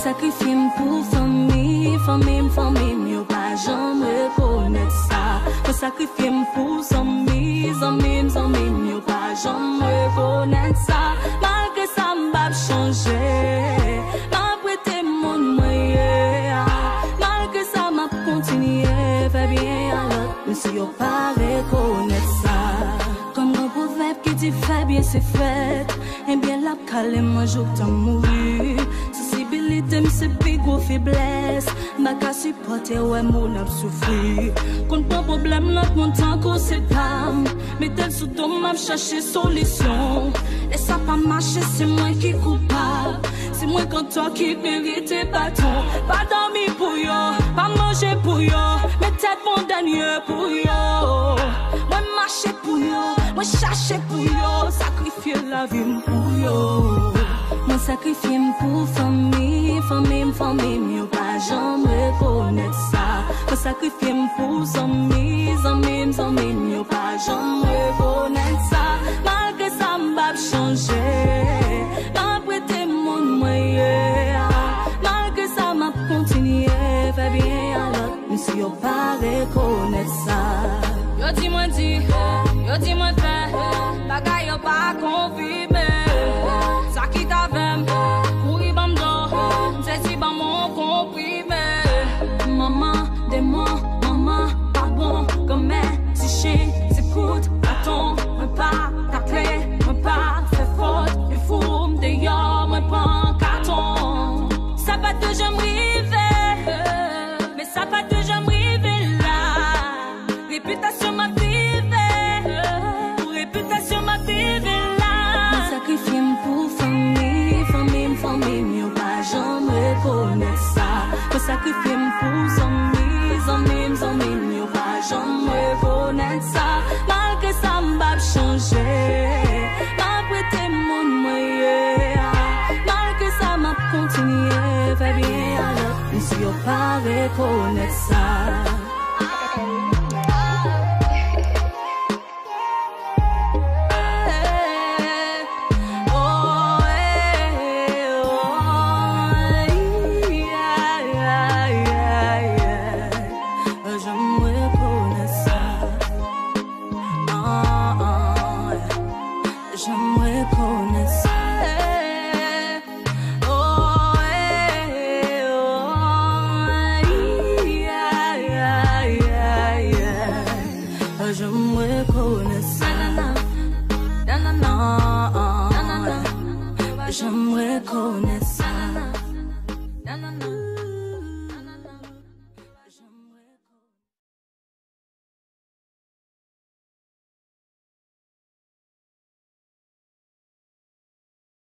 sacrifié pour famille, famille, yo pas jamais reconnaître ça. Me sacrifié pour amis, yo pas jamais reconnaître ça. Malgré ça, m'bap changer, m'a prêté mon moyen. Malgré ça, m'a continué, fait bien à l'autre, mais si yo pas reconnaître ça. Comme un proverbe qui dit fait bien c'est fait, et bien la calme moi jour t'en mourir. Sensibilité c'est plus gros faiblesse, m'a qu'à supporter ouais mon ap souffrir. Qu'on pas problème notre mon temps qu'on c'est calme, mais tel sous ton m'a chercher solution. Et ça pas marcher c'est moi qui coupable, c'est moi quand toi qui mérite bâton. Pas dormir pour yo, pas manger pour yo, mais tête mon dernier pour yo. Moi marcher pour yo, moi chercher pour yo, sacrifier la vie pour yo. Moi sacrifier pour famille, yo pas jamais reconnaître ça. Moi sacrifier pour amis, yo pas jamais reconnaître ça. Malgré ça m'bap changer, m'a prêté mon moyen. Malgré ça m'a continué, fait bien à l'autre, mais si yo pas reconnaître ça. Yo dis-moi fait, bagay yo pas confirmé. Ça qui t'avait, courir bam do, c'est si bam mon comprimé. Maman, dis-moi, maman, pas bon, comme si chien, s'écoute, attends, me pas t'appeler, me pas faire faute, il faut me d'ailleurs, me prends carton. Ça va te jamais arriver, mais ça va te jamais arriver là. Réputation m'a réputation m'a là. Moi sacrifié pour famille, yo pas jamais reconnaître ça. Moi sacrifié pour amis, yo pas jamais reconnaître ça. Malgré ça m'bap changer, m'a prêté mon moyen. Malgré ça m'a continué, fait bien à l'autre, mais si yo pas reconnaître ça. J'aimerais connaître ça. J'aimerais connaître ça. J'aimerais connaître